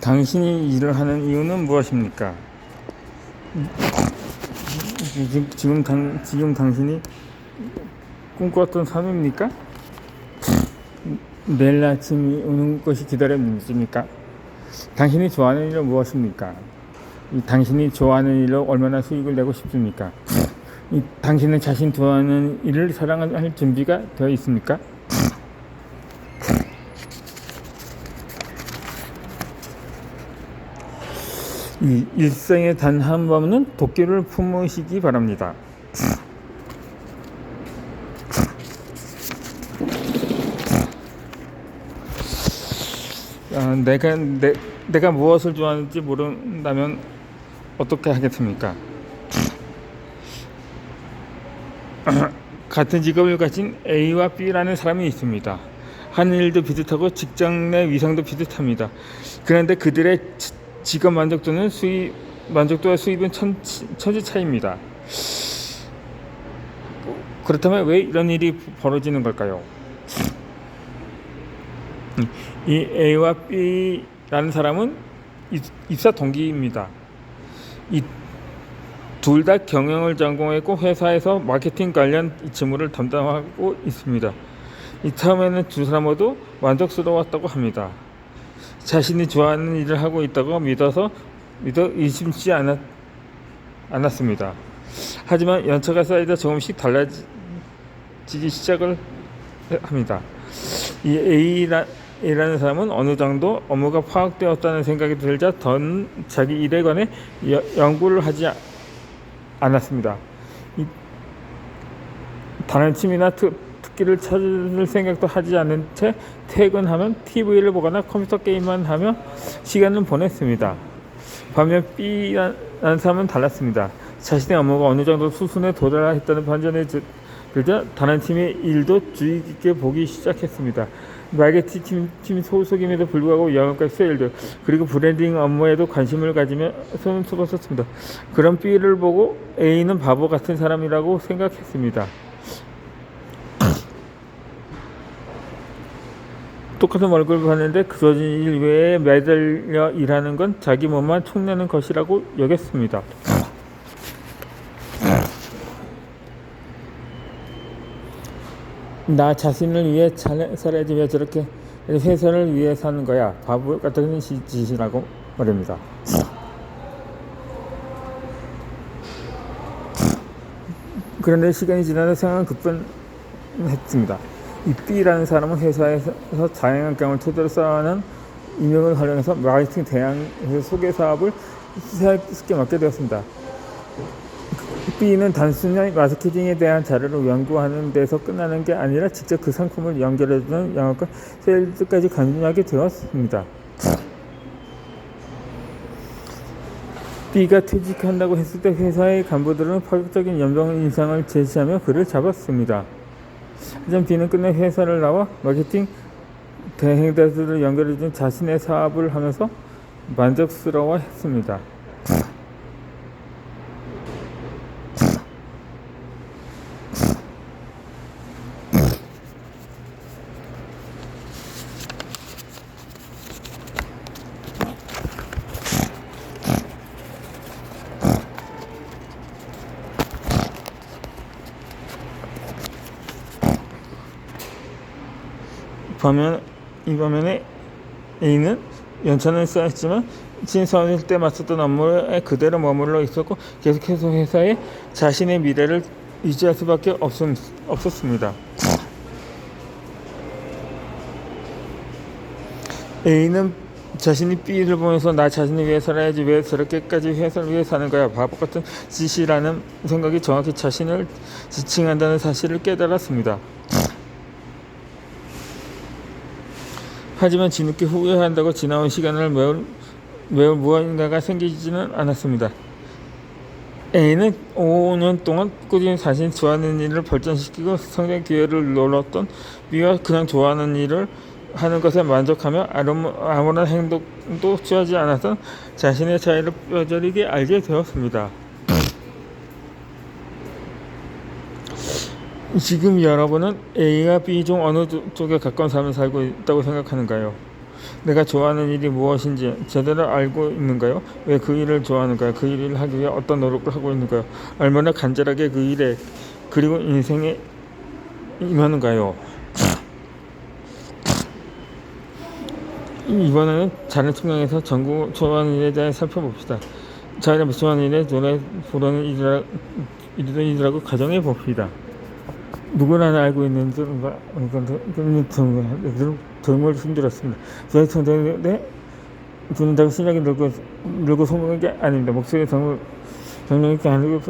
당신이 일을 하는 이유는 무엇입니까? 지금 당신이 꿈꿔왔던 삶입니까? 내일 아침이 오는 것이 기다려집니까? 당신이 좋아하는 일은 무엇입니까? 당신이 좋아하는 일로 얼마나 수익을 내고 싶습니까? 당신은 자신 좋아하는 일을 사랑할 준비가 되어 있습니까? 이 일생에 단 한 번은 도끼를 품으시기 바랍니다. 내가 무엇을 좋아하는지 모른다면 어떻게 하겠습니까? 같은 직업을 가진 A와 B라는 사람이 있습니다. 하는 일도 비슷하고 직장 내 위상도 비슷합니다. 그런데 그들의 직업 만족도와 수입은 천지 차이입니다. 그렇다면 왜 이런 일이 벌어지는 걸까요? 이 A와 B라는 사람은 입사 동기입니다. 이 둘 다 경영을 전공했고 회사에서 마케팅 관련 직무를 담당하고 있습니다. 처음에는 두 사람 모두 만족스러웠다고 합니다. 자신이 좋아하는 일을 하고 있다고 믿어 의심치 않았습니다. 하지만 연차가 쌓이다 조금씩 달라지기 시작을 합니다. 이 A라는 사람은 어느 정도 업무가 파악되었다는 생각이 들자 더 자기 일에 관해 연구를 하지 않았습니다. 다른 취미나 특기를 찾을 생각도 하지 않은 채 퇴근하면 TV를 보거나 컴퓨터 게임만 하며 시간을 보냈습니다. 반면 B라는 사람은 달랐습니다. 자신의 업무가 어느 정도 수준에 도달했다는 반전에 들자 다른 팀의 일도 주의 깊게 보기 시작했습니다. 마케팅 팀 소속임에도 불구하고 영업과 세일즈 그리고 브랜딩 업무에도 관심을 가지며 손을 써봤었습니다. 그런 B를 보고 A는 바보 같은 사람이라고 생각했습니다. 똑같은 월급을 받는데 그저진 일 외에 매달려 일하는 건 자기 몸만 촉내는 것이라고 여겼습니다. 나 자신을 위해 살아야지 왜 저렇게 회사를 위해 사는 거야 바보 같은 짓이라고 말입니다. 그런데 시간이 지나서 상황은 급변했습니다. 이 B라는 사람은 회사에서 다양한 경험을 토대로 쌓아낸 임명을 활용해서 마케팅 대행 소개 사업을 쉽게 맡게 되었습니다. B는 단순히 마케팅에 대한 자료를 연구하는 데서 끝나는 게 아니라 직접 그 상품을 연결해주는 영업과 세일즈까지 관여하게 되었습니다. B가 퇴직한다고 했을 때 회사의 간부들은 파격적인 연봉 인상을 제시하며 그를 잡았습니다. 하지만 B는 끝내 회사를 나와 마케팅 대행자들을 연결해준 자신의 사업을 하면서 만족스러워했습니다. 이 반면에 A는 연차는 쌓였지만 신사원일 때 맡았던 업무에 그대로 머물러 있었고 계속해서 회사에 자신의 미래를 유지할 수밖에 없었습니다. A는 자신이 B를 보면서 나 자신을 위해 살아야지 왜 저렇게까지 회사를 위해 사는 거야 바보 같은 짓이라는 생각이 정확히 자신을 지칭한다는 사실을 깨달았습니다. 하지만 뒤늦게 후회한다고 지나온 시간을 매울 무언가가 생기지는 않았습니다. A는 5년 동안 꾸준히 자신이 좋아하는 일을 발전시키고 성장 기회를 노렸던 B가 그냥 좋아하는 일을 하는 것에 만족하며 아무런 행동도 취하지 않았던 자신의 차이를 뼈저리게 알게 되었습니다. 지금 여러분은 A와 B 중 어느 쪽에 가까운 삶을 살고 있다고 생각하는가요? 내가 좋아하는 일이 무엇인지 제대로 알고 있는가요? 왜 그 일을 좋아하는가요? 그 일을 하기 위해 어떤 노력을 하고 있는가요? 얼마나 간절하게 그 일에 그리고 인생에 임하는가요? 이번에는 다른 측면에서 전국 좋아하는 일에 대해 살펴봅시다. 자기가 좋아하는 일에 노래 부르는 일이라고 가정해 봅시다. 누구나 알고 있는 정말 힘들었습니다. 저희 청장인데 듣는다고 실력이 늘고 소문한 게 아닙니다. 목소리 정말 있게 아니고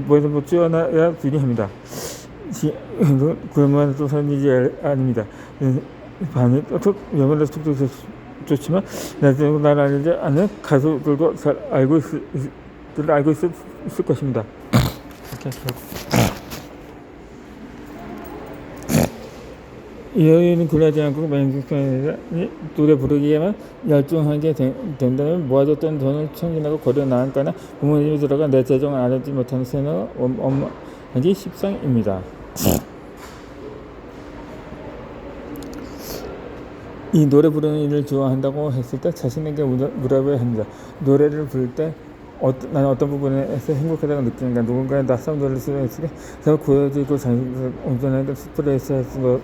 뭐에서 뛰어나야 유리합니다. 그만 또 사는 일이 아닙니다. 반이 여면에 속도 좋지만 나를 알지 않는 가수들도 잘 알고 있을 것입니다. 이 여인은 굴하지 않고 만족하니 노래 부르기에만 열중하게 된다면 모아졌던 돈을 청진하고 거리에 나가거나 부모님이 들어가 내 재정을 알지 못하는 새는 엄마하기 십상입니다. 이 노래 부르는 일을 좋아한다고 했을 때 자신에게 물어봐야 합니다. 노래를 부를 때 나는 어떤 부분에서 행복하다고 느끼는가? 누군가의 낯선 노래를 쓰면서 고요지고 온전하게 스트레스에서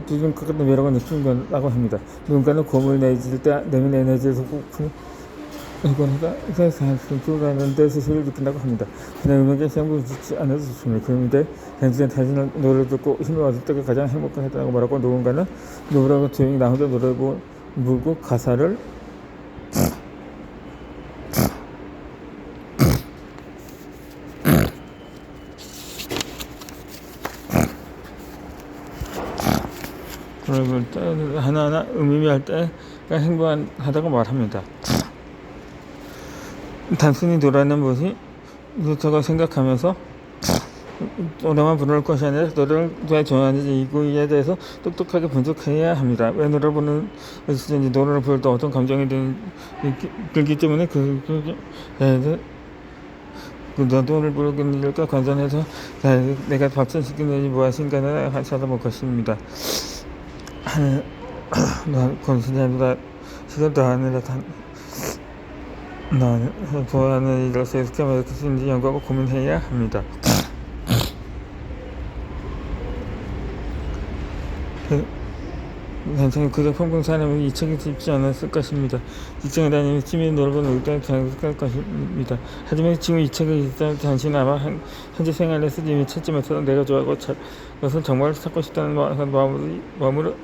두준 것 같은 매력을 느끼는 거라고 합니다. 누군가는 고음을 내질 때 내면 에너지에서 이거니까 불가능한 데 스스로를 느낀다고 합니다. 그냥 음악에 시험을 짓지 않아도 좋습니다. 그런데 단순히 자신의 노래를 듣고 힘을 얻을 때가 가장 행복하다고 말하고 누군가는 노래하고 조용히 나 혼자 노래 부르고 가사를 부를 때 하나하나 의미할 때가 행복하다고 말합니다. 단순히 노래하는 것이 좋다고 생각하면서 노래만 부를 것이 아니라 노래를 왜 좋아하는지 이거에 대해서 똑똑하게 분석해야 합니다. 왜 노래를 부르는 것인지 노래를 부를 때 어떤 감정이 들기 때문에 노래를 부르는 일과 관련해서 내가 발전시키는 일이 무엇인가를 찾아볼 것입니다. 권순자보다 시간도 아니라 나는 좋아하는 일로서 어떻게 만들 수 있는지 연구하고 고민해야 합니다. 괜찮은 그저 평범 사람은 이 책이 쉽지 않았을 것입니다. 직장에 다니며 취미 넓은 의도에 장착할 것입니다. 하지만 지금 이 책을 읽다 당신은 아마 현재 생활에서 이미 찾지만서도 내가 좋아하고 것을 정말 찾고 싶다는 마음으로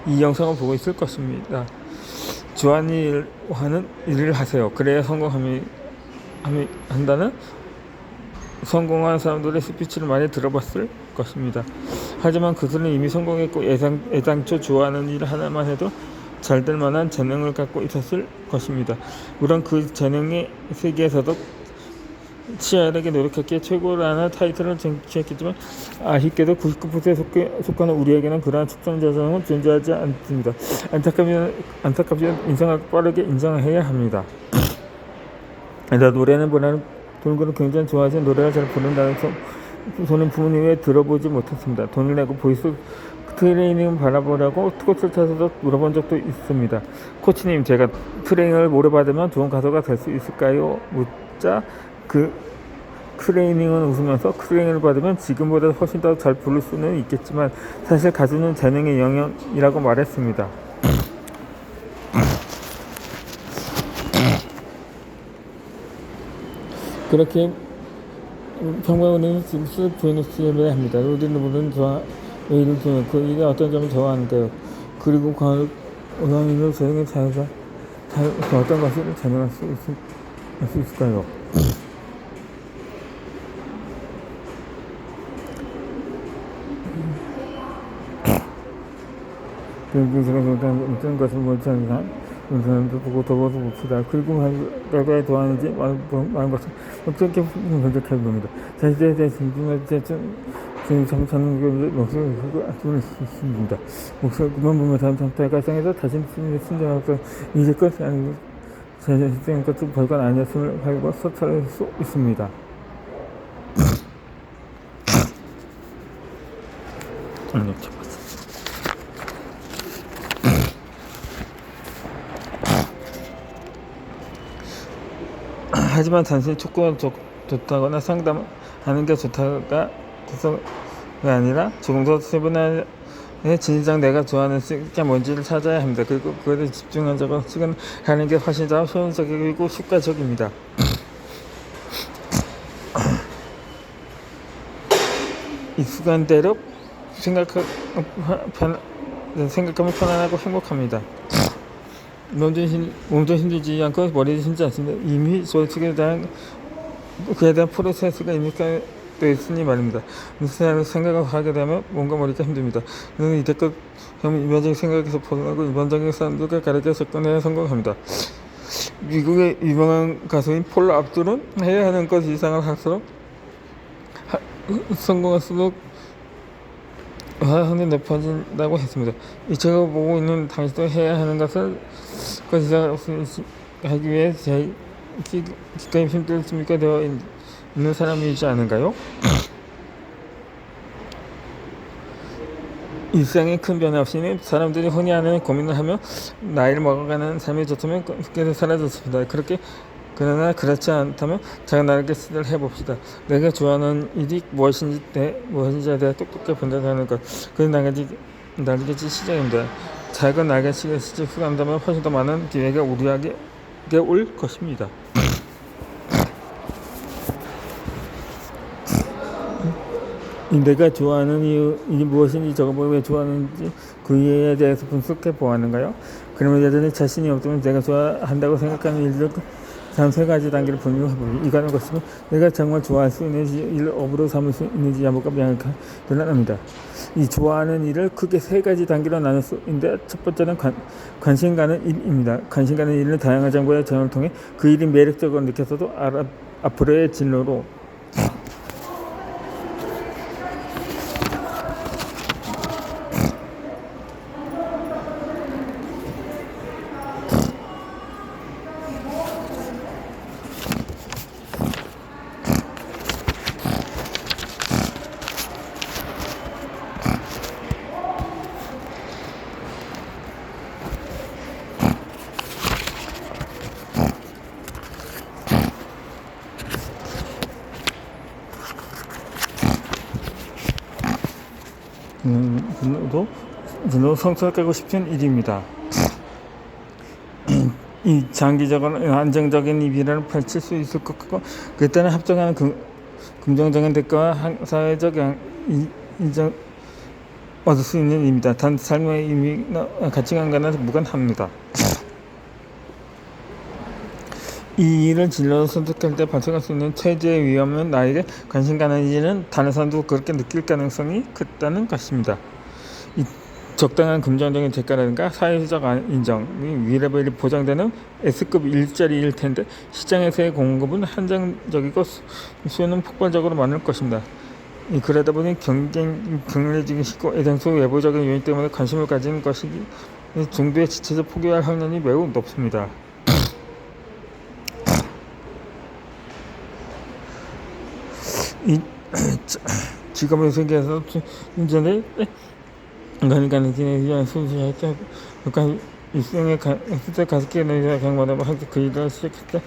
이 영상을 보고 있을 것입니다. 좋아하는 일을 하세요. 그래야 한다는 성공한 사람들의 스피치를 많이 들어봤을 것입니다. 하지만 그들은 이미 성공했고 애당초 좋아하는 일 하나만 해도 잘 될 만한 재능을 갖고 있었을 것입니다. 물론 그 재능의 세계에서도 치열하게 노력했기에 최고라는 타이틀을 쟁취했겠지만 아쉽게도 99%에 속하는 우리에게는 그러한 축전자성은 존재하지 않습니다. 안타깝지만 인정하고 빠르게 인정해야 합니다. 노래는 돈을 굉장히 좋아하지만 노래를 잘 부른다는 소는 부모님에 들어보지 못했습니다. 돈을 내고 보이스 트레이닝을 받아보려고 코치를 찾아서 물어본 적도 있습니다. 코치님, 제가 트레이닝을 오래 받으면 좋은 가수가 될 수 있을까요? 묻자 그 트레이닝은 웃으면서 트레이닝을 받으면 지금보다 훨씬 더 잘 부를 수는 있겠지만 사실 가수는 재능의 영역이라고 말했습니다. 그렇게 평범한 집수 보너스를 합니다. 우리는 모든 일을 좋아하고 그 일에 어떤 점을 좋아하는가요? 그리고 원하는 재능의 자유가 어떤 것을 재능할 수 있을까요? 그리고 제가 어떤 것을 못지 않는 사람도 보고 더워서 봅시다. 그리고 내가 좋아하는지 많은 것을 어떻게 분석해 봅니다. 자신에 대해 저는 목소리를 아주 있습니다. 목소리만 보면 다음 상태가 상해서 자신의 신장하고 이제껏 아니고 자신의 것도 별건 아니었음을 알고 서찰할 수 있습니다. 이렇게 봤습니다. 하지만 단순히 촉구가 좋다거나 상담하는 게 좋다가 돼서가 아니라 조금 더 세분화해 진정 내가 좋아하는 게 뭔지를 찾아야 합니다. 그리고 그것에 집중하자고 시간 하는 게 훨씬 더 효율적이고 효과적입니다. 익숙한대로 생각하면 편안하고 행복합니다. 몸도 힘들지 않고 머리도 힘들지 않습니다. 이미 그에 대한 프로세스가 이미 되어 있으니 말입니다. 무슨 생각을 하게 되면 몸과 머리가 힘듭니다. 저는 이때껏 일반적인 생각에서 벗어나고 일반적인 사람들과 다르게 접근해야 성공합니다. 미국의 유명한 가수인 폴 압둘은 해야 하는 것 이상을 할수록 성공할수록 확률이 높아진다고 했습니다. 이 제가 보고 있는 당신도 해야 하는 것을 그 이상을 하기 위해 기꺼이 힘들습니까 되어 있는 사람이지 않은가요? 일상에 큰 변화 없이는 사람들이 흔히 하는 고민을 하며 나이를 먹어가는 삶이 좋다면 그게 사라졌습니다. 그러나 그렇지 않다면 작은 나에게 시도를 해봅시다. 내가 좋아하는 일이 무엇인지에 대해 똑똑하게 판단하는 것. 그게 날개짓 시작입니다. 작은 날개짓을 시작한다면 훨씬 더 많은 기회가 우리에게 올 것입니다. 내가 좋아하는 이유 무엇인지 적어보고 왜 좋아하는지 그 이유에 대해서 분석해 보았는가요? 그러면 여전히 자신이 없다면 내가 좋아한다고 생각하는 일들 단 3가지 단계를 분명히 해보니 이거는 것이고 내가 정말 좋아할 수 있는지 이를 업으로 삼을 수 있는지 야목과 명확하게 드러납니다. 이 좋아하는 일을 크게 3가지 단계로 나눌 수 있는데 첫 번째는 관심 가는 일입니다. 관심 가는 일은 다양한 정보의 전을 통해 그 일이 매력적으로 느껴서도 앞으로의 진로로 성취하고 싶은 일입니다. 이 장기적으로 안정적인 일을 펼칠 수 있을 것 같고 그때는 합정하는 긍정적인 대가와 사회적 인정 얻을 수 있는 일입니다. 단 삶의 의미나 가치관과는 무관합니다. 이 일을 진로로 선택할 때 발생할 수 있는 최대의 위험은 나에게 관심 가는 일은 다른 사람도 그렇게 느낄 가능성이 크다는 것입니다. 이 적당한 금전적인 대가라든가 사회적 인정이 위레벨이 보장되는 S급 일자리일 텐데 시장에서의 공급은 한정적이고 수요는 폭발적으로 많을 것입니다. 그러다 보니 경쟁력이 쉽고 애당초 외부적인 요인 때문에 관심을 가지는 것이 정도의 지체적 포기할 확률이 매우 높습니다. 이 직업의 세계에서 이전에 인간의 진행에 순수했죠. 그러니까 일생의 숫자 5개의 경마다 그 일을 시작할 때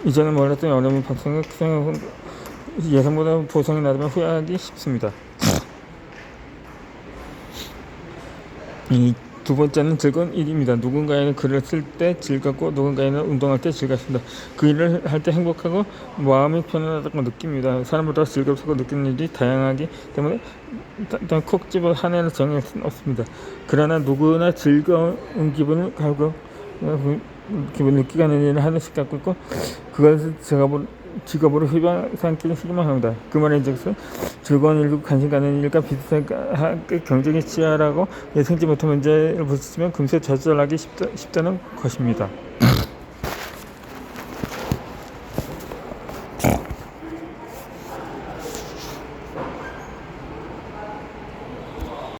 이전에 몰랐던 어려움이 발생해 예상보다 보상이 낮으면 후회하기 쉽습니다. 이 두 번째는 즐거운 일입니다. 누군가에는 글을 쓸 때 즐겁고 누군가에는 운동할 때 즐겁습니다. 그 일을 할 때 행복하고 마음이 편안하다고 느낍니다. 사람마다 즐겁다고 느끼는 일이 다양하기 때문에 콕 집어 하나를 정할 수는 없습니다. 그러나 누구나 즐거운 기분을 느끼게 하는 일을 하나씩 갖고 있고 그것을 직업으로 삼기를 희망합니다. 그 말인 즉슨 즐거운 일과 관심 가는 일과 비슷하게 경쟁이 치열하고 예상치 못한 문제를 부딪히면 금세 좌절하기 쉽다는 것입니다.